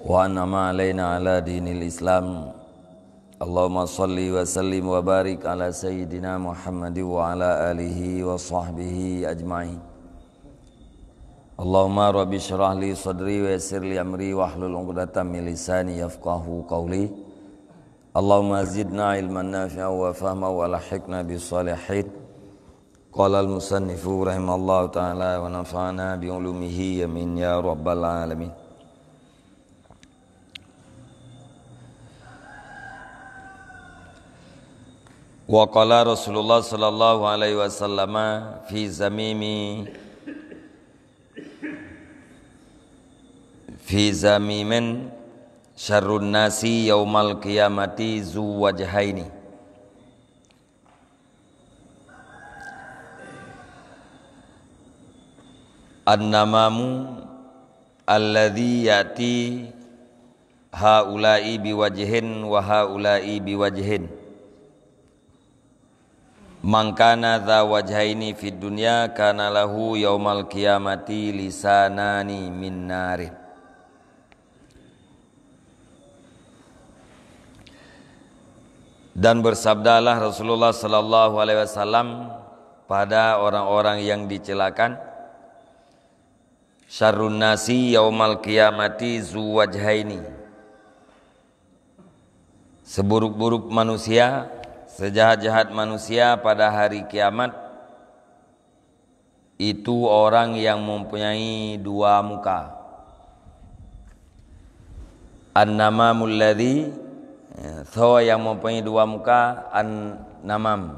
wa an'ama alaina ala dinil Islam. Allahumma salli wa sallim wa barik ala sayyidina Muhammad wa ala alihi wa sahbihi ajma'in. Allahumma rabbi syrah li sadri wa yassir li amri wahlul 'uqdatam min lisani yafqahu qawli. Allahumma zidna ilman nafi'a wa fahma wa lahiqna bis salihin. Qala al-musannifu rahimallahu ta'ala wa nafa'ana bi ulumihi amin ya rabbal alamin. Wa qala Rasulullah sallallahu alaihi wasallam fi zamimin syarrun nasi yaumal qiyamati zu wajhaini. An-namamu alladhi yati haula'i biwajhin wa haula'i biwajhin. Man kana dha wajhaini fid dunya kana lahu yaumal qiyamati lisanani min narin. Dan bersabdalah Rasulullah sallallahu alaihi wasallam pada orang-orang yang dicelakan, syarrun nasi yaumal qiyamati zu wajhaini. Seburuk-buruk manusia, sejahat-jahat manusia pada hari kiamat itu orang yang mempunyai dua muka. An-namamul ladzi, so yang mempunyai dua muka, an-namam,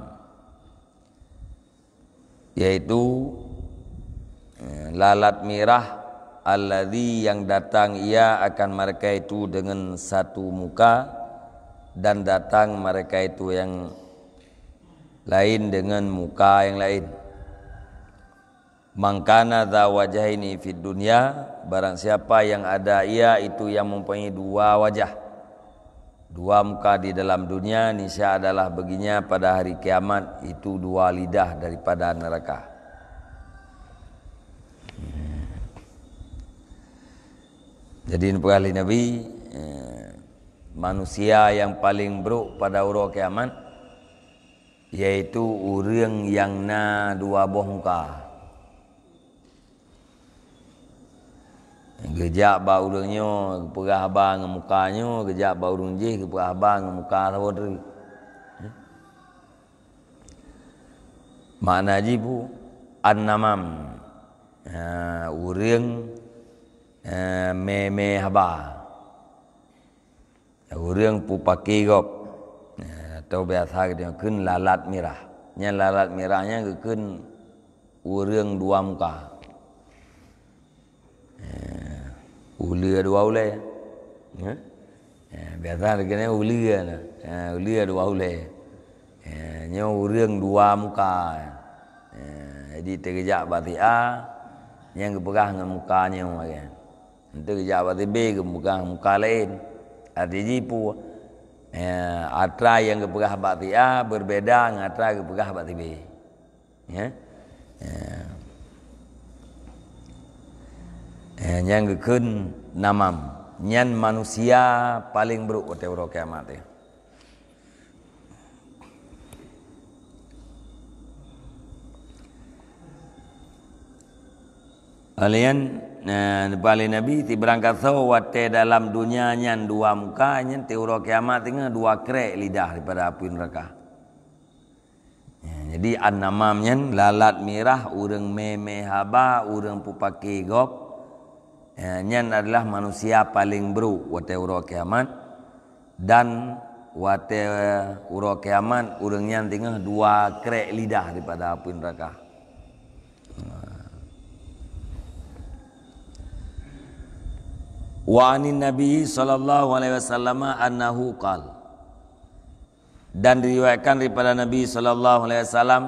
yaitu lalat mirah, alladzi yang datang ia akan mereka itu dengan satu muka, dan datang mereka itu yang lain dengan muka yang lain. Mangkana dha wajhaini fid dunya, barang siapa yang ada ia itu yang mempunyai dua wajah, dua muka di dalam dunia, niscaya adalah baginya pada hari kiamat itu dua lidah daripada neraka. Jadi kali Nabi, manusia yang paling buruk pada hari kiamat yaitu orang yang na dua buah muka. Gejak ba urangnya perah abang dengan mukanya, gejak ba urang je perah abang dengan muka saudara. Makna jibu an-namam, urang me haba, urang pu pakai gop, atau biasa dia kun lalat merah. Nya lalat merahnya kun urang dua muka. Ulia dua ulai, biasa kena ulia lah, ulia dua ulai, nya urang dua muka, jadi terkejap batia, yang keperah dengan mukanya macam, terkejap batia B keperah muka lain, arti jipu, atra yang keperah batia berbeda dengan atra keperah batia B, yang gekun namam, nyan manusia paling buruk pada hari kiamat ya. Alian paling Nabi ti berangkat so wate dalam dunia nyan dua muka, nyan ti hari kiamat tinggal dua krek lidah daripada api neraka. Jadi an-namam nyan lalat mirah, urang me haba, urang pu pakai gop. Nyan adalah manusia paling buruk wate hari kiamat, dan wate hari kiamat urang nyan tinggal dua krek lidah daripada api neraka. Wa anin Nabi sallallahu alaihi wasallam annahu qala, dan diriwayatkan daripada Nabi sallallahu alaihi wasallam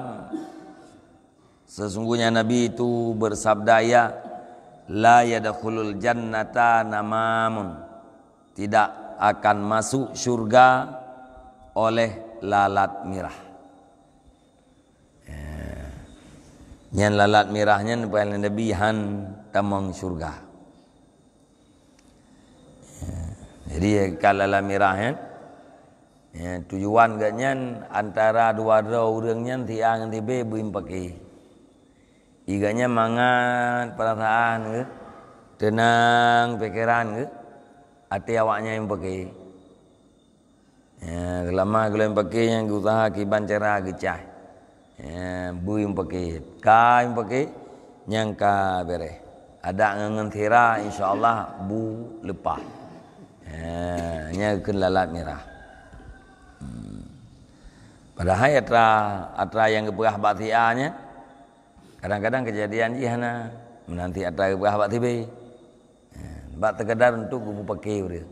sesungguhnya Nabi itu bersabda, ya la yadkhulul jannata namamun, tidak akan masuk syurga oleh lalat mirah. Nyan lalat mirahnya paling Nabi han tamang syurga. Jadi kalau lalat merah kan, ya, tujuan gaknya antara dua orang nya tiang tibe buim pakai. Iganya mangat perasaan ke, tenang pikiran ke, hati awaknya yang pakai. Ya, lama kalau yang pakai yang usaha kiban cara gecah. Ya, buim pakai, kain pakai, nyangka beres. Ada ngangen tira, insyaallah bu lepas. Ya, nya lalat merah. Padahal atra yang keberah baktianya kadang-kadang kejadian jihana menanti atra keberah baktibe. Bak terkadar untuk kubu pakai dia.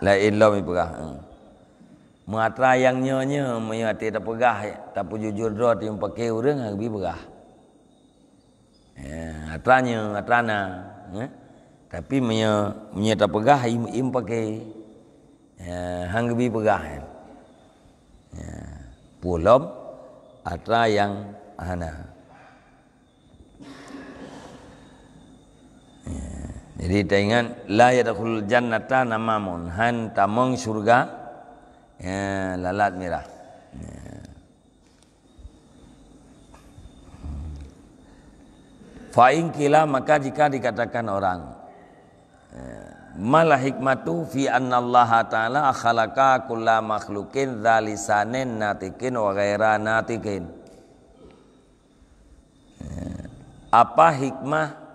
La ilah mi berah. Matra yang nyonya menyati tak pegah tak jujur ro ti pakai urang lebih berah. Atrana tapi menye tak pegah im pakai hang lebih pegah. Pulom atra yang hana. Jadi kita ingat la yadkhulul jannata namamun, han tamong surga lalat merah. Fa in kila, maka jika dikatakan orang malah hikmatu fi anna Allah ta'ala khalaqa kulla makhlukin dzalisanin natikin wa ghaira natikin. Apa hikmah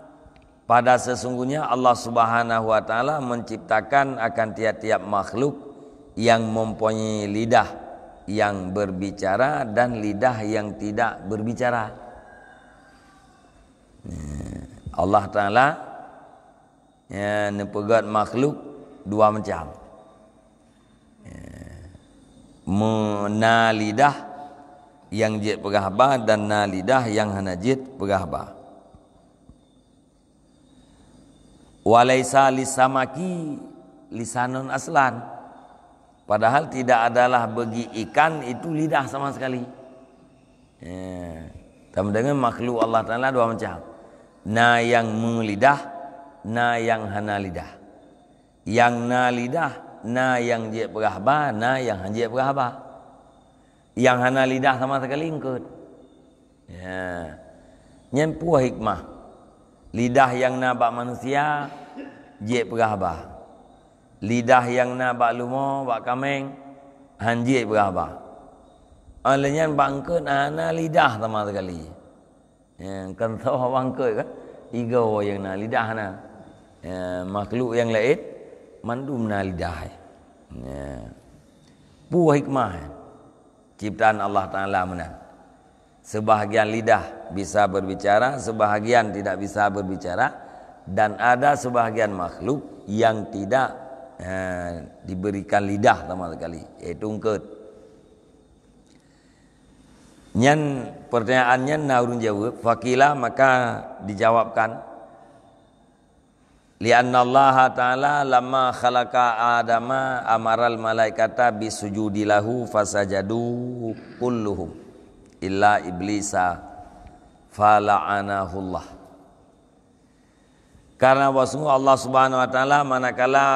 pada sesungguhnya Allah Subhanahu wa taala menciptakan akan tiap-tiap makhluk yang mempunyai lidah yang berbicara dan lidah yang tidak berbicara. Allah taala nepegat makhluk dua macam. Na lidah yang jid pegahba dan na lidah yang hana jid pegahba. Walaisa lisamaki lisanun aslan, padahal tidak adalah bagi ikan itu lidah sama sekali. Kita mendengar makhluk Allah Ta'ala dua macam, na yang melidah, na yang hana lidah. Yang na lidah, na yang dia berahba, na yang hanya berahba. Yang hana lidah sama sekali ingkut. Nyempuh hikmah. Lidah yang nabak manusia je berahba. Lidah yang nabak lumo bak kameng hanjie berahba. Alanya bangkut ana lidah sama sekali. Kan tahu bangkut kan igo yang na lidah na. Makhluk yang lain mandum na lidah. Buah hikmah ciptaan Allah Taala menang. Sebahagian lidah bisa berbicara, sebahagian tidak bisa berbicara, dan ada sebahagian makhluk yang tidak diberikan lidah sama sekali, yaitu ungkut. Nyan pertanyaannya naurun jawab, fakila maka dijawabkan, lianna Allah Ta'ala lamma khalaqa Adama amaral malaikata bisujudi lahu fasajadu kulluhum illa iblisa fala'anahullah. Karena bahwa Allah Subhanahu wa taala manakala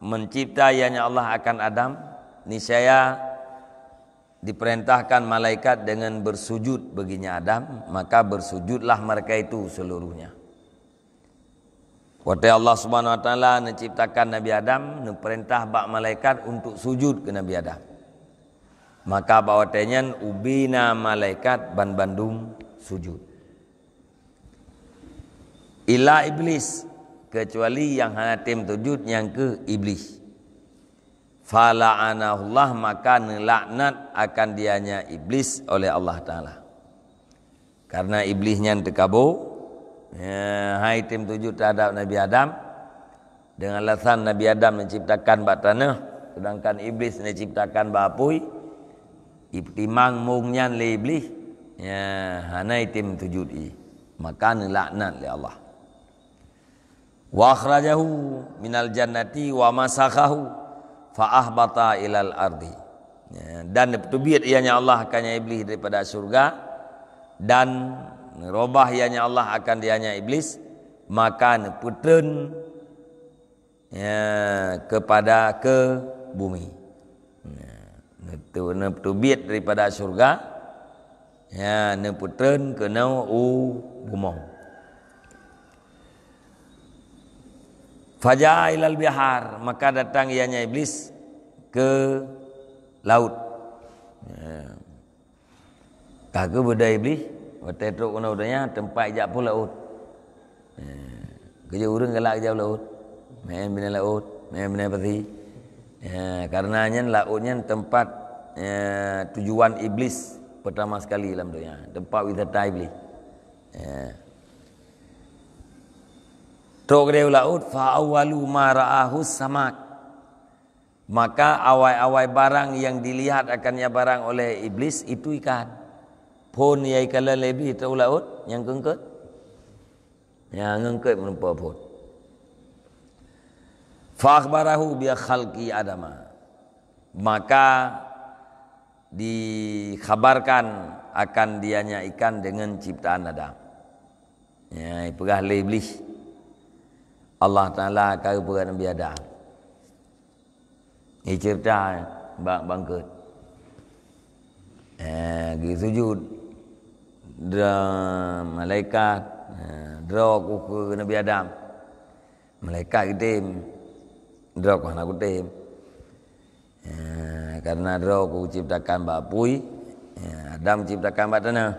mencipta ianya Allah akan Adam, niscaya diperintahkan malaikat dengan bersujud baginya Adam, maka bersujudlah mereka itu seluruhnya. Waktu Allah Subhanahu wa taala menciptakan Nabi Adam, perintah bak malaikat untuk sujud ke Nabi Adam. Maka bawatenya ubina malaikat ban bandung sujud. Ila iblis, kecuali yang hana tim sujud yang ke iblis. Fala'anahullah, maka nelaknat akan dianya iblis oleh Allah Ta'ala. Karena iblisnya tekabo, hai tim sujud terhadap Nabi Adam, dengan alasan Nabi Adam menciptakan bak tanah, sedangkan iblis menciptakan bak apui. Ibtimang mungnya le iblis hanai tim tujudi, maka laknat li Allah. Wa akhrajahu minal jannati wa masakhahu fa ahbata ilal ardi. Dan tebiat ianya Allah akannya iblis daripada surga, dan robah ianya Allah akan dianya iblis maka neputun kepada ke bumi. Neputubit daripada surga, neputun ke bumi. Faja'a ilal bihar, maka datang ianya iblis ke laut. Kagak beda iblis, watetruk kena udahnya tempat jak pun laut. Kerja urang galak jauh laut. Main bina laut, main bina peti. Karenanya lautnya tempat tujuan iblis pertama sekali dalam dunia, tempat wisata iblis. Tok dia laut fa awwalu ma ra'ahu samak. Maka awal-awal barang yang dilihat akannya barang oleh iblis itu ikan. Pun ia ikan lebih tok laut yang kengket. Yang ngengket menumpah pun. Fa akhbarahu bi khalqi adama. Maka dikhabarkan akan dianya ikan dengan ciptaan Adam. Ya, pegah oleh iblis. Allah Ta'ala kau pegang Nabi Adam. Ini cerita bangkit. Pergi sujud. Malaikat. Draw ku Nabi Adam. Malaikat kitim. Draw ku anak kitim. Karena draw ku ciptakan bapui. Adam ciptakan bak tanah.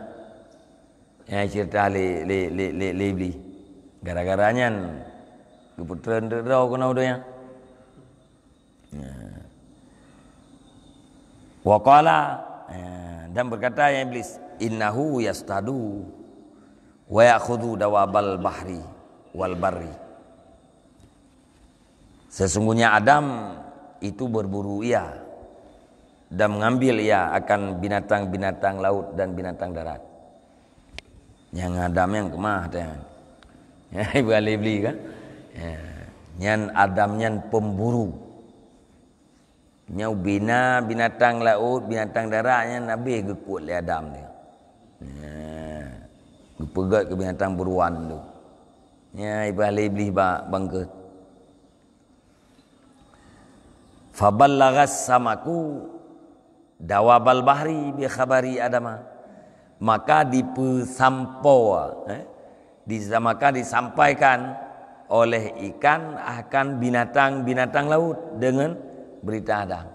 Cerita li iblis. Gara-garanya keputusan draw kena udahnya. Waqala, dan berkata ya iblis, innahu yastadu wa ya'khudhu dawabal bahri wal barri. Sesungguhnya Adam itu berburu ia dan mengambil ia akan binatang-binatang laut dan binatang darat. Yang Adam yang kemah dan ibu beli kan? Nyan Adam nyan pemburu. Nyau bina binatang laut, binatang darat nyan nabi gekut le Adam dia. Gepegat ke binatang buruan tu. Ibu iblis bangkit. Faballagas samaku dawabal bahri bi khabari Adama. Maka disampaikan oleh ikan akan binatang-binatang laut dengan berita Adam.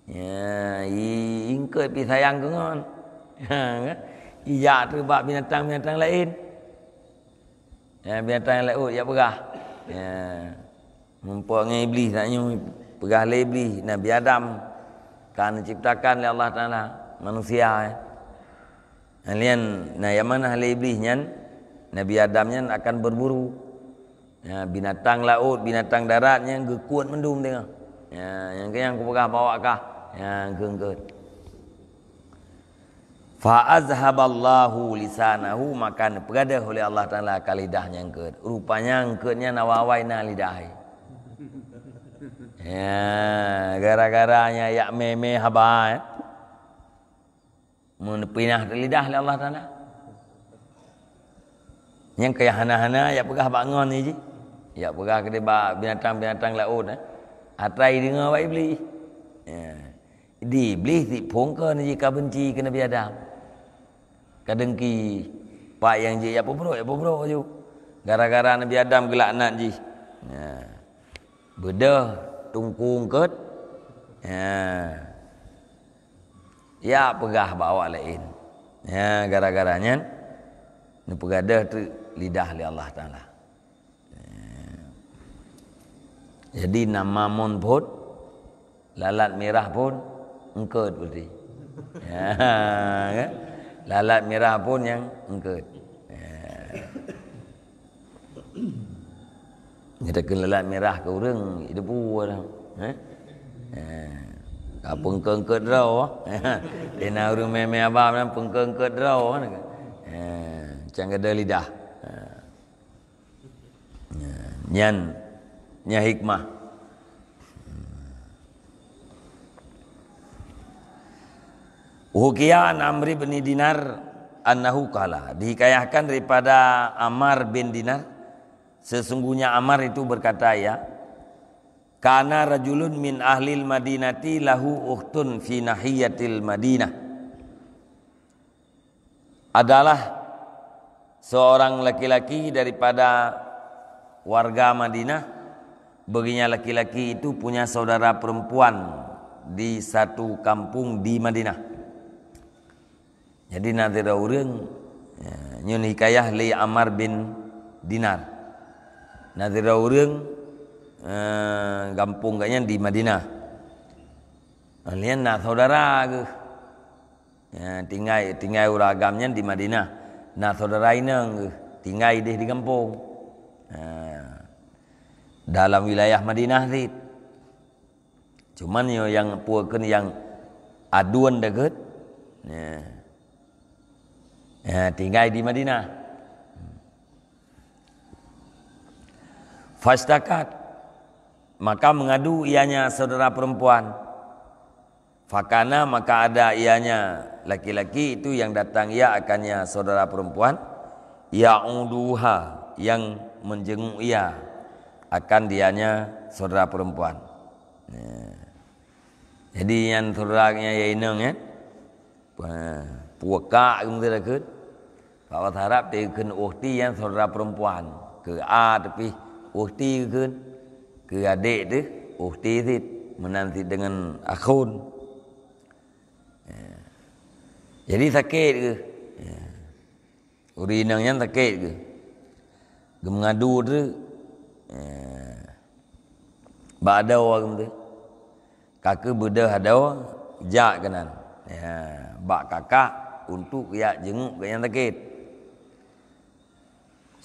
Ya, ingkut pi sayang kengon. Iya tu bab binatang-binatang lain. Ya, binatang laut ya pegah. Ya. Mumpung dengan iblis naknya pegah le iblis Nabi Adam kan diciptakan oleh Allah Taala manusia. Alian nah yang mana le iblis nyan Nabi Adam nyan akan berburu. Ya, binatang laut, binatang daratnya gekuat mendum tengok. Ya, yang aku pegah bawa kah? Yang gengket. Fa azhaballahu lisanahu, maka pegadah oleh Allah Taala kalidahnya engket. Rupanya engketnya nawawaina lidah. Ya, gara-garanya yak meme haba. Mun pinah lidah oleh Allah Taala. Yang kaya hana-hana yak pegah bangun ni je. Ya pegah ke binatang-binatang laut atrai dengar wa iblis. Ya. Di iblis di pongka ni jika benci ke Nabi Adam. Kadengki pak yang je ya pobro je. Gara-gara Nabi Adam gelaknat je. Ya. Bedah tungkung ket. Ya pegah bawa lain. Ya gara-garanya ni pegadah tu lidah li Allah Taala. Jadi nama mon pun lalat merah pun engket berarti. Ya, kan? Lalat merah pun yang engket. Kita kena lalat merah ke orang hidup dah. Apa engket draw? Dena urang meme abang nan engket draw. Macam ada lidah. Nya hikmah. Ukiyan Amri bin Dinar annahu qala, dihikayahkan daripada Ammar bin Dinar, sesungguhnya Ammar itu berkata, ya, kana rajulun min ahlil madinati lahu ukhtun fi nahiyatil Madinah. Adalah seorang laki-laki daripada warga Madinah, baginya laki-laki itu punya saudara perempuan di satu kampung di Madinah. Jadi nanti ada orang nyun hikayah li Ammar bin Dinar. Nanti ada orang kampung kayaknya di Madinah. Kalian nak saudara ke? Ya, tinggal uragamnya di Madinah. Nak saudara inang ke? Tinggal dia di kampung. Dalam wilayah Madinah sih. Cuman yang puakan yang aduan dekat. Ya, tinggal di Madinah. Fastakat, maka mengadu ianya saudara perempuan. Fakana, maka ada ianya laki-laki itu yang datang ia akannya saudara perempuan. Ya'uduha, yang menjenguk ia akan dianya saudara perempuan. Jadi yang saudaranya ya inang kan, puaka gitu lah kan. Kalau harap dia kan ukti yang saudara perempuan ke A tapi ukti kan ke adik tu ukti tu menanti dengan akhun. Jadi sakit ke? Uri inangnya sakit ke? Dia mengadu tu bak ada orang tu. Kakak bedah ada jak kanan. Ya, bak kakak untuk ya jenguk ke yang sakit.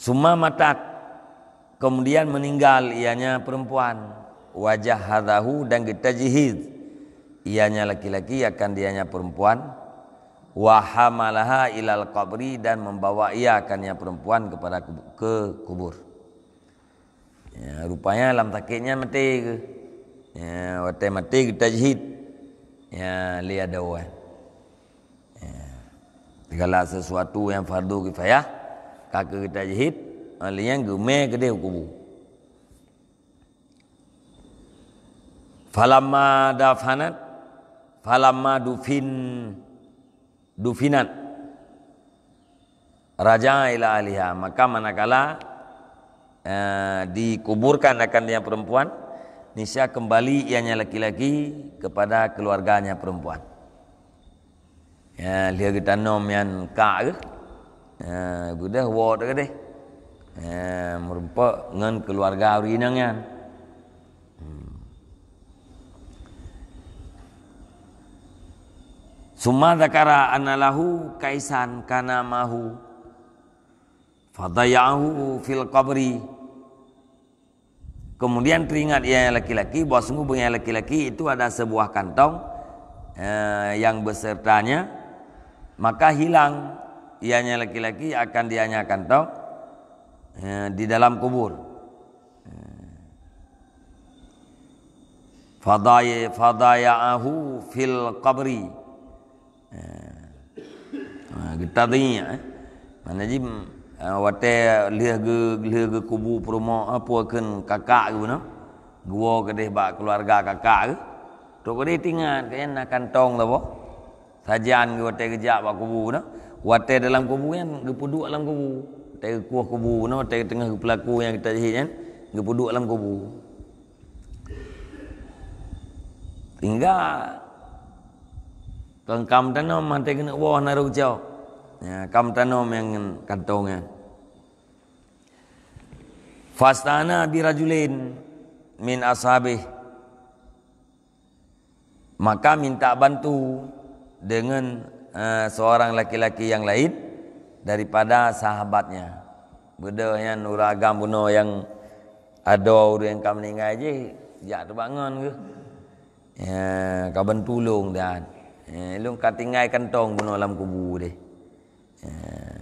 Summa matat, kemudian meninggal ianya perempuan. Wajah hadahu, dan kita jihid ianya laki-laki akan dianya perempuan. Wahamalaha ilal qabri, dan membawa ia akannya perempuan kepada ke kubur. Ya, rupanya dalam sakitnya mati ke. Ya, waktu mati kita jihid. Ya, lihat dawan. Ya. Segala sesuatu yang fardu kifayah, kakak kita jihid, alian gemeh ke dia kubur. Falamma dafanat, falamma dufinat raja ila aliha, maka manakala dikuburkan akan dia perempuan, niscaya kembali ianya laki-laki kepada keluarganya perempuan. Ya, dia kita nom yang kak ke, budak ward ke deh, merupakan dengan keluarga rinangnya. Summa dzakara anallahu kaisan kana mahu fadayahu fil qabri. Kemudian teringat ia laki-laki bahawa sungguhnya laki-laki itu ada sebuah kantong yang besertanya, maka hilang ianya laki-laki akan dianya kantong di dalam kubur. Fadayahu fil qabri. Kita tanya mana ji wate lihat ke kubu promo apa kan kakak ke no gua ke deh bak keluarga kakak ke tu ke deh tinggal kayak nak kantong lah boh sajian ke wate kejap bak kubu no wate dalam kubu kan gepuduk dalam kubu te kuah kubu no te tengah pelaku yang kita jahit kan gepuduk dalam kubu tinggal kam tanam mante kena wah naruh jauh. Ya, kam tanam yang kantongnya. Fastana birajulin min ashabih. Maka minta bantu dengan seorang laki-laki yang lain daripada sahabatnya. Beda yang uragam buno yang ada orang yang kam meninggal je, jak terbangun ke. Ya, kau bentulung dan lu kat tinggal kantong bunuh dalam kubur deh.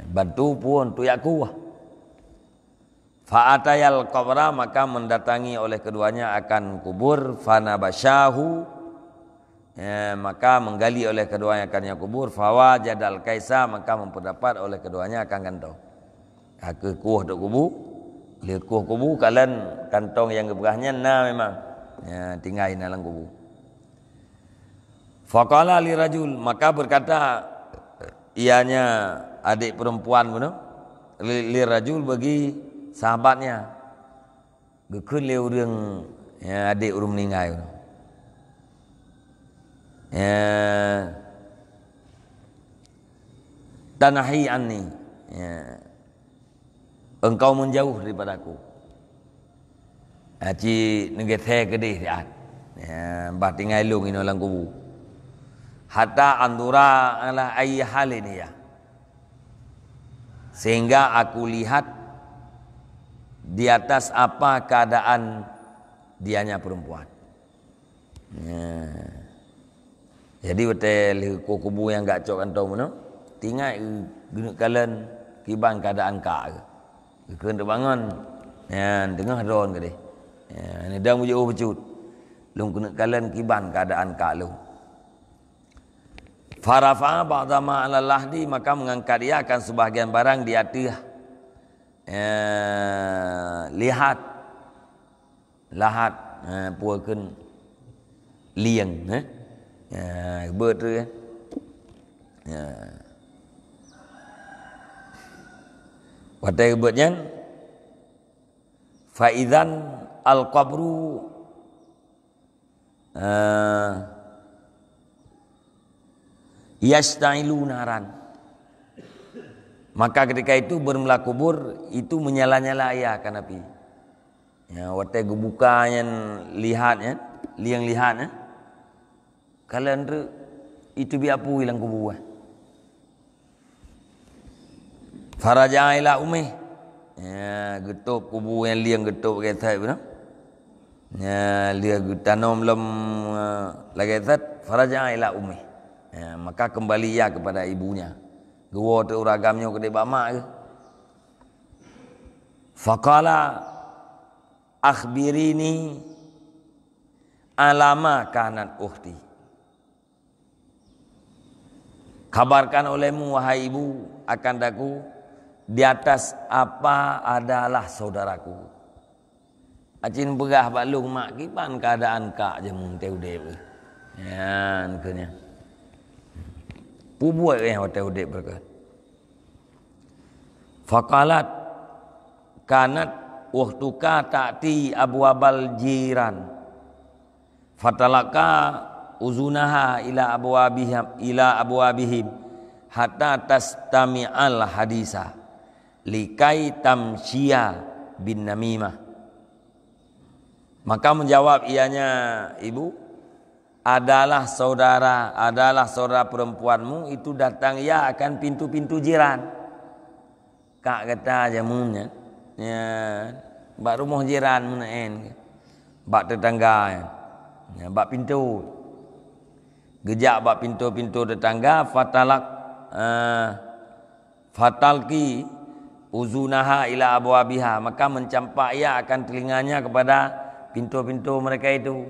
Bantu pun tu yaku. Fa'atayal qabra, maka mendatangi oleh keduanya akan kubur. Fanabashahu, maka menggali oleh keduanya akan yang kubur, fawajadal kaisa, maka memperdapat oleh keduanya akan kantong. Ke kuah dok kubur, le kuah kubur kalian kantong yang keberahnya memang tinggal dalam kubur. Faqala li rajul, maka berkata ianya adik perempuan benar, li rajul bagi sahabatnya, gekun le urang adik urang meninggal benar. Tanahi anni, engkau menjauh daripada aku. Aci negethe kedih dia. Bah tinggal lung ini dalam kubur. Hatta andura ala ayyi halin ya. Sehingga aku lihat di atas apa keadaan dianya perempuan. Jadi betul kubu yang gak cok kantong mana? Tinggal guna kalian kiban keadaan kak. Kena bangun. Tengah ron ke dia. Ni dah mujuk becut. Lung kena kalian kiban keadaan kak lu. Farafa ba'dama 'ala lahdi, maka mengangkat dia akan sebahagian barang di atas lihat lahat puakeun liang beut tu kan. Watai beutnya faizan al-qabru yastailu naran. Maka ketika itu bermula kubur itu menyala-nyala akan api. Watai gebukanya lihatnya, liang lihatnya. Kalian itu biapu hilang kubur. Faraja ila ummi. Getuk kubur yang liang getuk kata benar. Dia tanam lem lagi zat faraja ila ummi. Maka kembali ia kepada ibunya. Gua tu ragamnya ke dek mak ke. Faqala akhbirini alama kanat ukhti. Kabarkan olehmu wahai ibu akan daku di atas apa adalah saudaraku. Acin begah balung mak kipan keadaan kak je mun teu dep. Kenya. Pubuat yang teu dep berkat. Faqalat kanat ukhtuka ta'ti abwabal jiran. Fatalaka uzunaha ila abwabihim hatta tastami'al hadisa likai tamsyiya bin namimah. Maka menjawab ianya, ibu, adalah saudara perempuanmu itu datang ia akan pintu-pintu jiran. Kak kata jamunya, bak rumah jiran munaen, bak tetangga, bak pintu. Gejak bak pintu-pintu tetangga fatalki uzunaha ila abwabiha, maka mencampak ia akan telinganya kepada pintu-pintu mereka itu.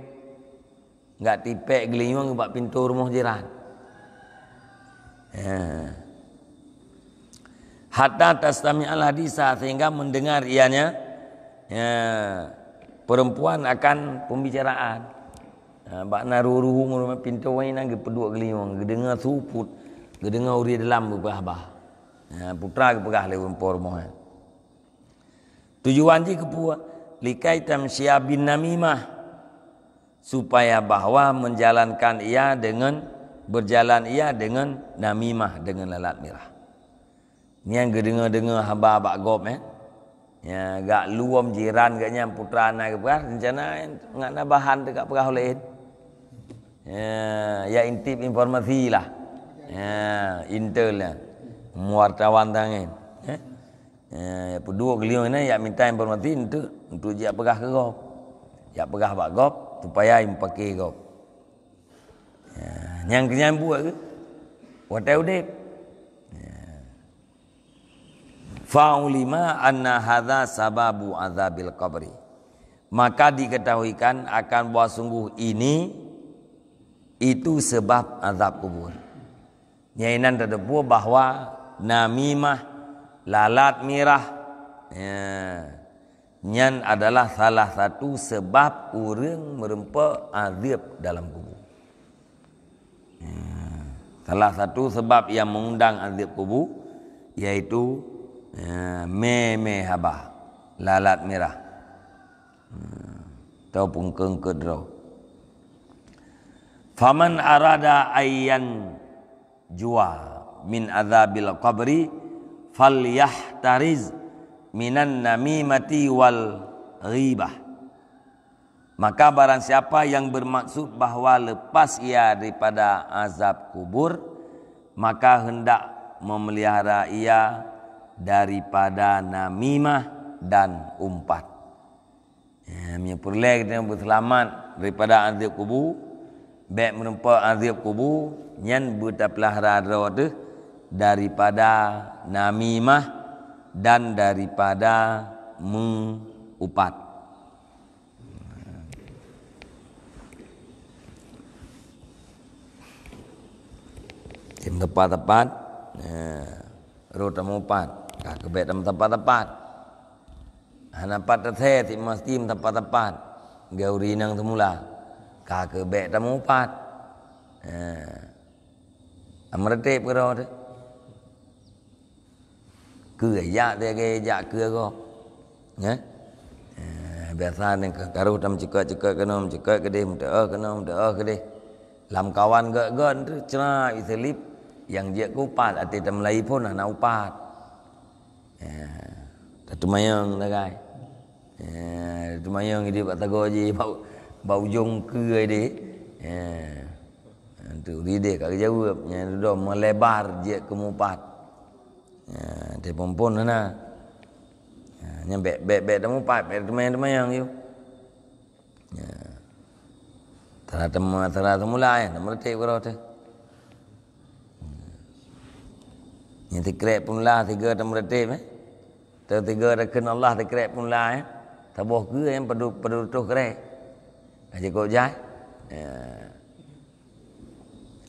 Enggak tipek gelinyung bak pintu rumah jiran. Hatta tastami'al hadisa, sehingga mendengar ianya perempuan akan pembicaraan. Bak naruruhu rumah pintu waina ge pedua geliung, gedengar suput, gedengar uri dalam berbah-bah. Putra ke pegah le empor moh. Tujuan ji kepua likai tamsyiya bin namimah, supaya bahwa berjalan ia dengan namimah, dengan lalat merah. Ni yang gedengar-dengar haba bak gop gak luom jiran gaknya putra anak ke pegah rencana ngana bahan dekat pegah lain. Ya intip informasi lah. Intel lah. Wartawan tangan. Pedua geliung ni ya minta informasi untuk dia pegah ke gop. Ya pegah bak gop supaya im pakai gop. Yang kenyang buat ke? Watai udip. Fa'ulima anna hadza sababu azabil qabri. Maka diketahuikan akan bahwa sungguh ini itu sebab azab kubur. Nyainan terdepu bahwa namimah, lalat mirah, nyan adalah salah satu sebab orang merempa azab dalam kubur. Salah satu sebab yang mengundang azab kubur iaitu habah, lalat merah, ataupun kengkedro. Faman arada ayyan jua min azabil qabri falyahtariz minan namimati wal ghibah. Maka barang siapa yang bermaksud bahawa lepas ia daripada azab kubur, maka hendak memelihara ia daripada namimah dan umpat. Menyepurlai kita berselamat daripada azab kubur. Baik menempa azab kubur, nyan bertapelihara tu daripada namimah dan daripada mengupat. Jam tepat-tepat, roh temupat, kebet tempat-tempat. Hanapat terteh, mesti tempat-tempat. Gauri nang semula. Kaka bek tamu upat. Amretep ke roh tu. Ke yak dia ke yak ke ko. Biasa ni karuh tam cekak-cekak kena cekak ke dia kena ke dia. Lam kawan gak tu cerah iselip yang dia ku upat ati tam lai pun nak upat. Tumayang dah kai. Tumayang dia buat tago je bau ujung ke dia. Tu dia kat jawab nya dah melebar je ke mupat. Dia pompon sana. Nya bek temu pat temayang you. Tara semula nama letik kau tu. Yang tikrek pun lah tiga temu letik tiga reken Allah tikrek pun lah tabuh ke yang perlu tuh kerek. Aja kau jai.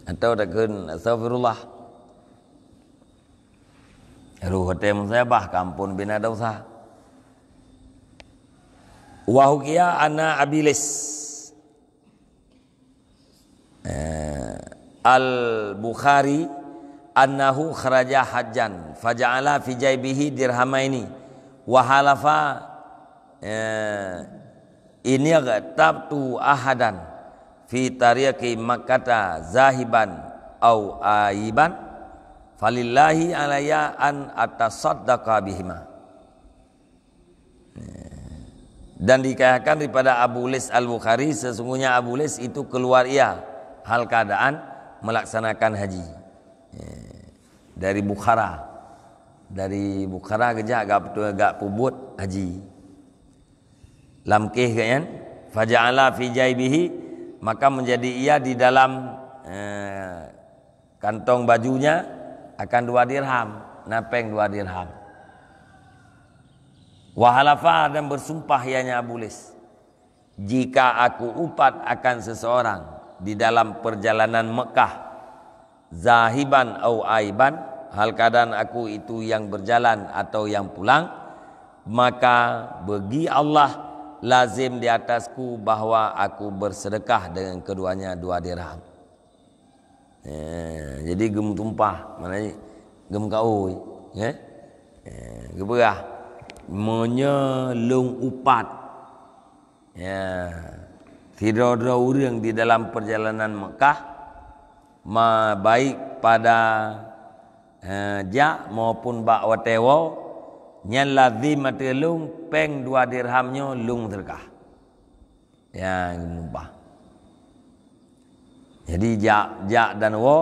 Atau takun astagfirullah. Ruh hotel musabah kampun bina dosa. Wa hukiya anna abilis al-Bukhari annahu kharaja hajjan faja'ala fi jaybihi dirhamaini wa halafa ini agtabtu ahadan fi tariqi makkata zahiban au aiban falillahi alayya an atasaddaqa bihima. Dan dikatakan daripada Abu Lis Al-Bukhari, sesungguhnya Abu Lis itu keluar ia hal keadaan melaksanakan haji dari Bukhara. Dari Bukhara kejak agak pubut haji. Lamkih kan? Faja'ala fi jaybihi, maka menjadi ia di dalam kantong bajunya akan 2 dirham, napeng 2 dirham. Wahalafa, dan bersumpah ianya Abu Lis, jika aku upat akan seseorang di dalam perjalanan Mekah, zahiban au aiban, hal keadaan aku itu yang berjalan atau yang pulang, maka bagi Allah lazim di atasku bahawa aku bersedekah dengan keduanya 2 dirham. Jadi gem tumpah, maknanya gem kaui, geberah menyelung upat. Tidak orang di dalam perjalanan Mekah, baik pada jak maupun bak watewo, nyan lazim matelung peng 2 dirhamnya lung terkah. Mumpah. Jadi jak dan wo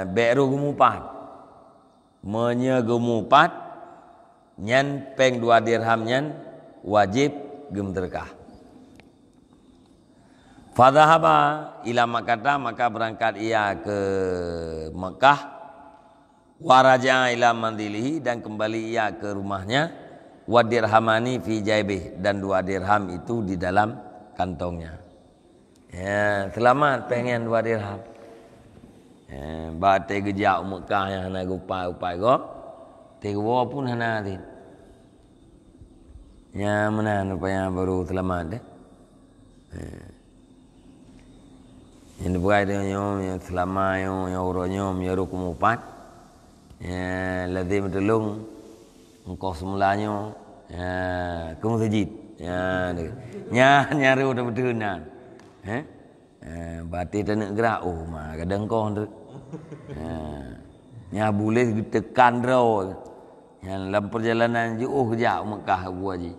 beru gemupat. Menyegemupat nyan peng 2 dirham nyan wajib gem terkah. Fadhahaba ila Makkah, maka berangkat ia ke Mekah. Waraja ila mandilihi, dan kembali ia ke rumahnya. Wa dirhamani fi jaybih, dan 2 dirham itu di dalam kantongnya. Ya, selamat pengen 2 dirham. Ba te gejak Mekah yang hana upai go. Te go pun hana tin. Ya mana rupanya baru selamat deh. Yang dibuat nyom yang selama yang uronyom yang rukum upat. Ya lazim tolong engkau semulanya ke masjid. Ya nyari udah betulan. Berarti tak nak gerak mah kadang kau tu. Nya boleh tekan draw. Yang dalam perjalanan jauh kejap Mekah gua ji.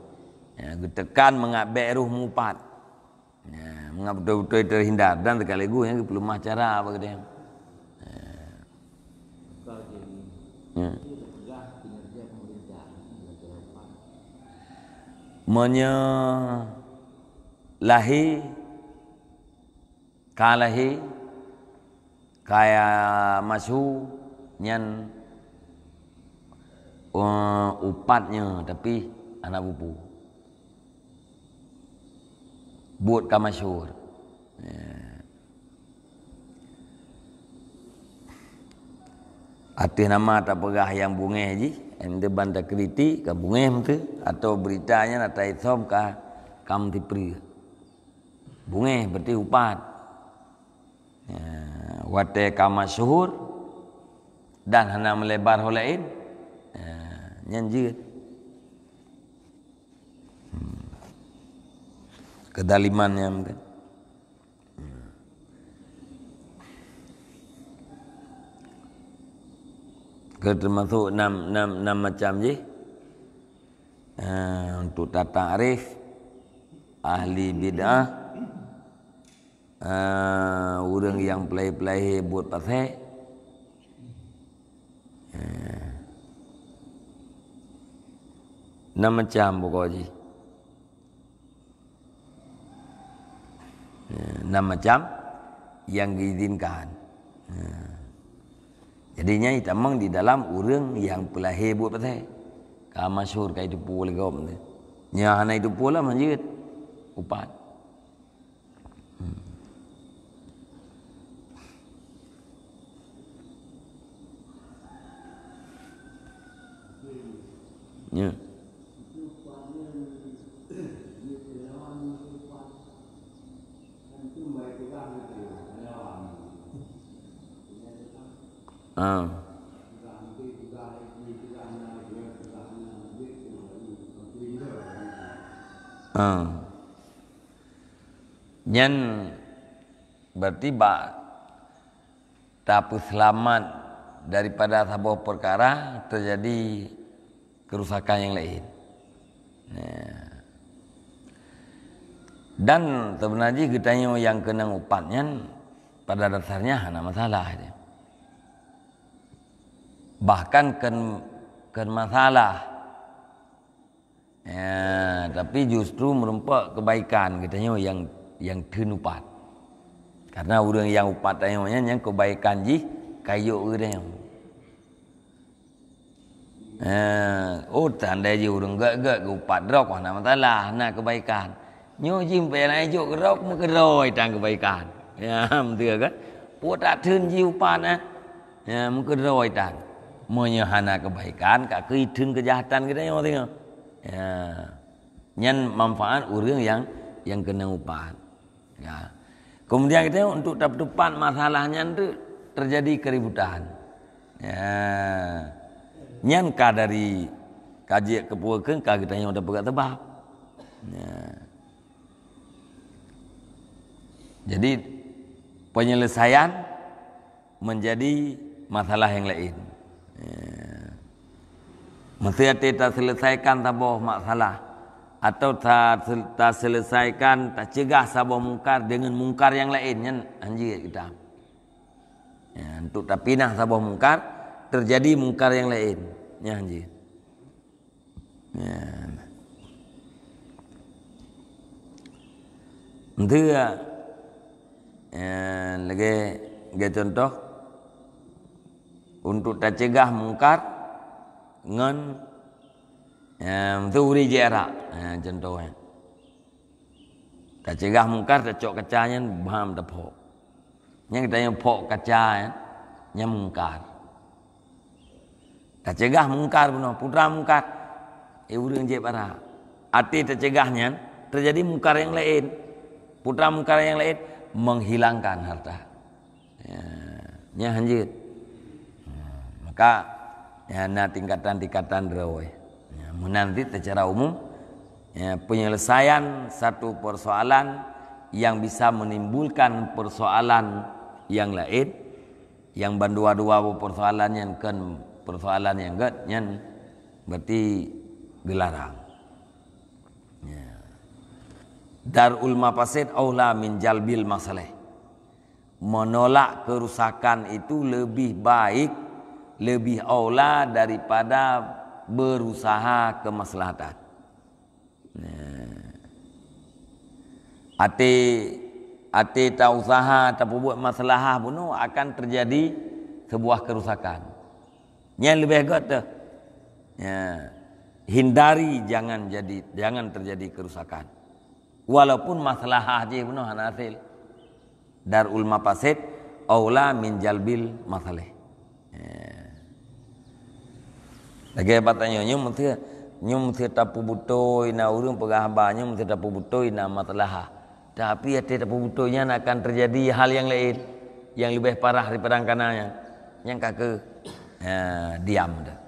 Tekan mengabek ruh mupat. Mengap betul-betul terhindar dan sekaligus yang perlu mah cara apa dia. Menyalahi kalahi kaya masu nyan upatnya tapi anak bubu buat kamasyur. Arti nama tak pegah yang bungeh ji ente banta kritik ka bungeh tu atau beritanya nak taisom ka kam tipri bungeh berarti upat. Wate kamasyur dan hana melebar holain nyanjir kedalimannya mungkin. Termasuk 6 macam je. Untuk tata arif ahli bid'ah, orang yang pelai-pelai buat pasal, 6 macam pokoknya. 6 macam yang diizinkan. Jadinya itamang di dalam orang yang pelahir buat pasal. Ka masyhur ka itu pula gom tu. Nya hana itu pula manjit upat. Ya. Nyan berarti tapi selamat daripada sebuah perkara terjadi kerusakan yang lain. Dan sebenarnya kita yang kena upatnya pada dasarnya hana masalah dia. Bahkan ken masalah. Tapi justru merempak kebaikan katanya yang tenupat. Karena orang yang upat tayanya yang kebaikan ji kayu dia. Tanda je orang gak upat rok mana masalah nak kebaikan. Nyo jim pe lai juk rok mu keroi tang kebaikan. Ya betul kan? Puat tak teun ji upat mu keroi tang. Monya hana kebaikan ka keitun kejahatan kita yo tengok. Nyan manfaat orang yang kena upat. Ya. Kemudian kita untuk tepat masalahnya itu terjadi keributan. Nyan ka dari kaji kepuakeun ka kita yang udah pegat tebak. Jadi penyelesaian menjadi masalah yang lain. Mesti kita selesaikan tabuh masalah atau tak selesaikan, tak cegah sabuh mungkar dengan mungkar yang lainnya anjir kita. Untuk tak pindah sabuh mungkar terjadi mungkar yang lain, anjir. Itu lagi contoh untuk tak cegah mungkar ngan tu uri jarak contohnya. Tak cegah mungkar, tak cok kacanya, baham tak pok. Yang kita yang pok kaca, yang mungkar. Tak cegah mungkar benar, putra mungkar. Urang je para. Arti tercegahnya terjadi mungkar yang lain. Putra mungkar yang lain menghilangkan harta. Ya, hanjut. Maka ya na tingkatan-tingkatan derawai. Ya, menanti secara umum ya, penyelesaian satu persoalan yang bisa menimbulkan persoalan yang lain, yang bandua-dua persoalan yang kan persoalan yang gak yang berarti dilarang. Ya. Darul mafasid aula min jalbil masalah. Menolak kerusakan itu lebih baik, lebih aula daripada berusaha kemaslahatan. Ate tak usaha tak buat masalah pun akan terjadi sebuah kerusakan. Yang lebih baik tu, ya, hindari jangan terjadi kerusakan. Walaupun masalah aja pun hasil. Darul mafasid aula min jalbil masalah. Lagi patanya nyum tapu butoi na urang pegahbanya mesti tapu butoi na masalah. Tapi ada tapu butoinya akan terjadi hal yang lain yang lebih parah daripada kananya. Yang kake diam dah.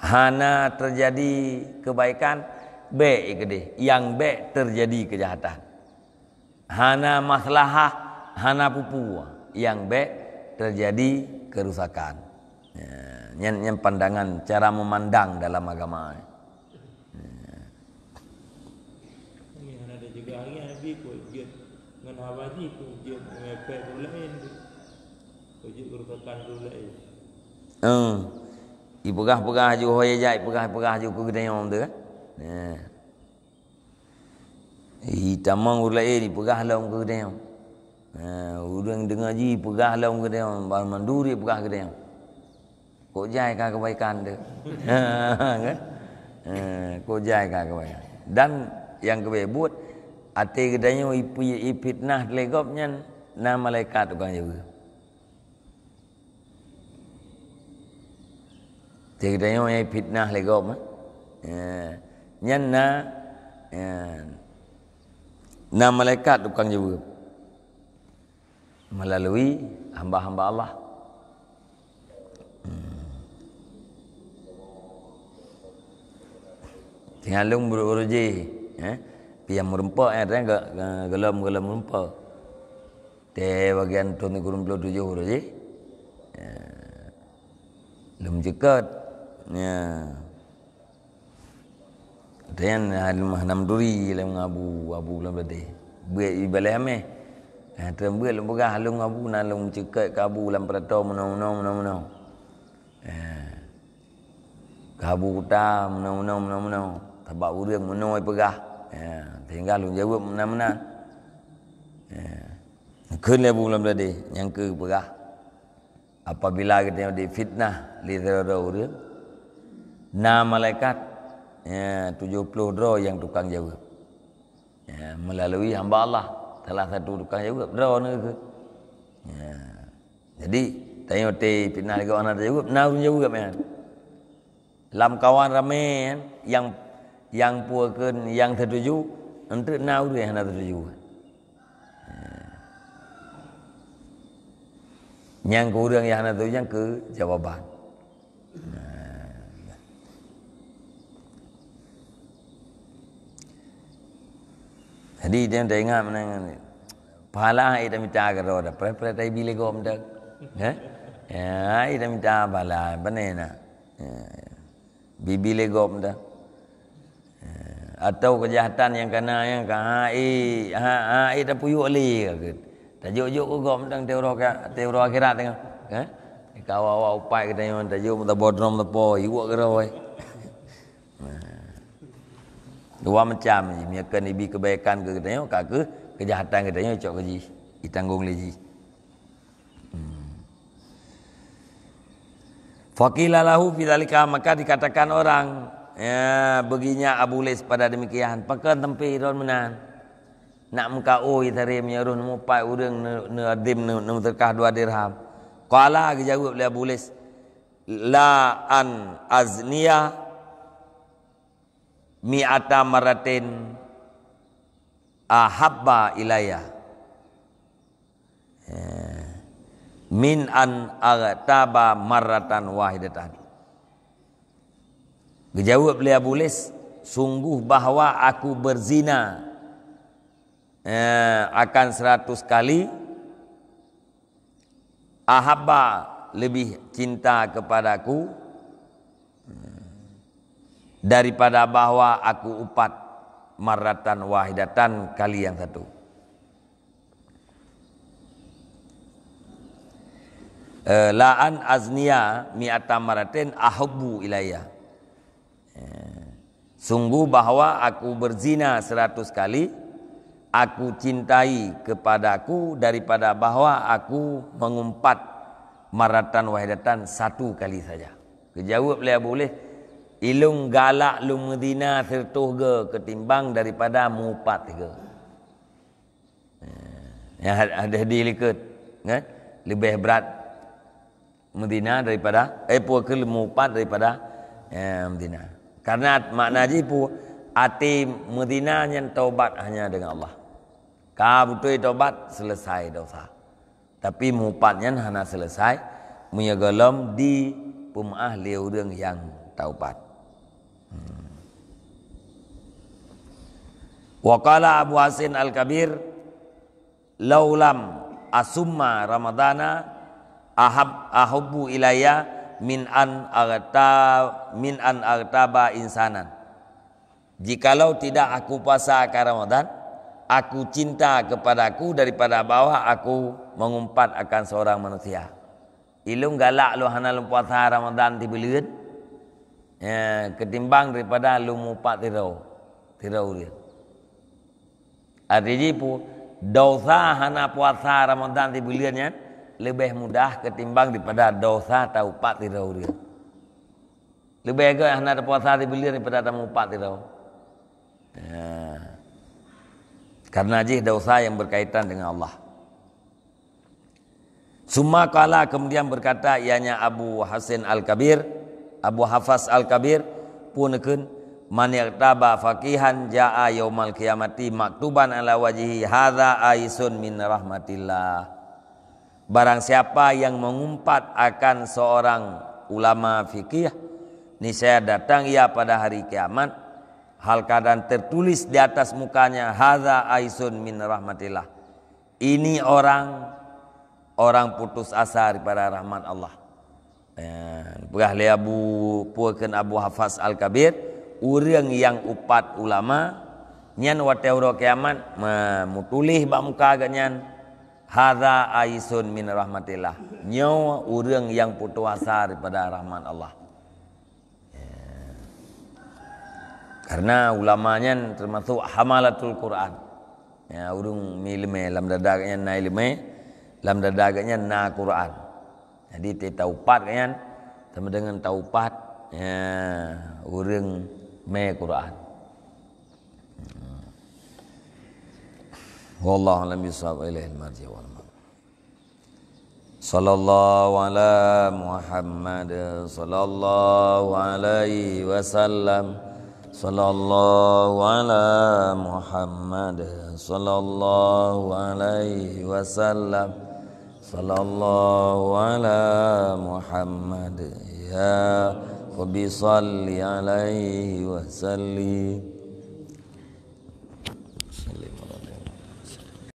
Hana terjadi kebaikan, baik kedeh. Yang baik terjadi kejahatan. Hana maslahah, hana pupu. Yang baik terjadi kerusakan. Yang pandangan cara memandang dalam agama. Ada juga hari Nabi pun dia dengan hawaji pun dia mengepek lain. Wajib kerusakan lain. Ipegah-pegah ju hoya jai pegah-pegah ju ku gedayong tu kan. Tamang ulai ipegah laung ku gedayong. Urang dengar ji pegah laung ku gedayong, bar manduri pegah gedayong. Kok jai ka kebaikan tu. Kan? Kok jai ka kebaikan. Dan yang kebebut ate gedayong ipitnah legopnya na malaikat tukang jaga. Tidak yang fitnah legom, nyana, na malaikat tukang jaga melalui hamba-hamba Allah. Tinggal lung beruruji, piam merempak ada gelam merempak. Te bagian tahun 27 uruji, lum jekat. Ya. Dan enam duri dalam abu dalam bade. Buat ibalah ame. Terbuat dalam begah halung abu nalung cekat ke abu dalam perato menau. Kabu kuta menau. Tabak urang menau ai pegah. Tinggal lung jawab menang. Keun abu dalam bade yang ke pegah. Apabila kita difitnah li urang na malaikat 70 draw yang tukang jawab melalui hamba Allah salah satu tukang jawab draw ni ke jadi tanya te fitnah lagi orang ada jawab na jawab kan lam kawan ramai yang puakeun yang tertuju untuk na urang yang tertuju yang kurang yang tertuju yang ke jawaban. Jadi dia ingat mana pahala ida minta ke roda, pernah tai bile gom dak, ida minta pahala, benar bibile gom dak, atau kejahatan yang kena yang ida puyuk li ke, tajuk ko gom dak teori akhirat tengah, kawawa upai kita yang tajuk muta bodrom tepo, iwak keroi. Dua macam je, miakan ibi kebaikan ke katanya, ke kejahatan katanya cok keji, ditanggung leji. Faqila lahu fi dzalika, maka dikatakan orang Ya, beginya Abu Lis pada demikian. Pakan tempi ron menan. Nak muka oi tarim nyaruh nemu pai urang ne adim ne terkah 2 dirham. Qala jawab oleh Abu Lis, la an azniya mi'ata maratin ahabba ilayya min an aghtaba marratan wahidatan. Dijawab oleh Abu Lis, sungguh bahawa aku berzina akan 100 kali, ahabba lebih cinta kepadaku daripada bahawa aku upat marratan wahidatan, kali yang satu. La'an azniya mi'ata maratin ahabbu ilayya. Sungguh bahawa aku berzina 100 kali, aku cintai kepadaku daripada bahawa aku mengumpat maratan wahidatan 1 kali saja. Kejawab oleh Abu Lis, ilung galak lung Medina sertuh ge ketimbang daripada mupat ge. Yang ada dilikat, kan? Lebih berat Medina daripada puaka mupat daripada Medina. Karena makna jipu ati Medina yang taubat hanya dengan Allah. Ka betul taubat selesai dosa. Tapi mupatnya hanya selesai menyegelam di pemaah liurang yang taubat. Wa qala Abu Hasan Al-Kabir, laulam asumma ramadana ahabbu ilayya min an aghtaba insanan. Jikalau tidak aku puasa akan Ramadan, aku cinta kepadaku daripada bahwa aku mengumpat akan seorang manusia. Ilung galak lu hana lu puasa Ramadan di bulan, ketimbang daripada lu mumpat tirau dia. Artinya pun dosa hana puasa Ramadan di bulannya lebih mudah ketimbang daripada dosa taubat tirau dia. Lebih agak hana puasa di bulan daripada taubat tirau. Karena jih dosa yang berkaitan dengan Allah. Summa qala, kemudian berkata ianya Abu Hasan Al-Kabir, Abu Hafaz Al-Kabir puneken, man yaqtaba faqihan jaa yaumal qiyamati maktuban ala wajhi hadza aisun min rahmatillah. Barang siapa yang mengumpat akan seorang ulama fikih, niscaya datang ia pada hari kiamat hal keadaan tertulis di atas mukanya hadza aisun min rahmatillah. Ini orang putus asa daripada rahmat Allah. Begah le Abu Hafaz Al-Kabir, urang yang upat ulama nyan wateu kiamat mutulih bak muka ganyan hadza aisun min rahmatillah. Nyawa urang yang putus asa daripada rahmat Allah. Karena ulamanya termasuk hamalatul Quran. Ya, urung milme lam dadagnya na ilme, lam dadagnya na Quran. Jadi te taupat kan sama dengan taupat urang me Quran. Wallahu a'lam bishawab, ilaihil marji wal ma'ab. Sallallahu ala Muhammad sallallahu alaihi wasallam. Sallallahu ala Muhammad sallallahu alaihi wasallam. Sallallahu ala Muhammad ya Rabbi salli alaihi wasallim.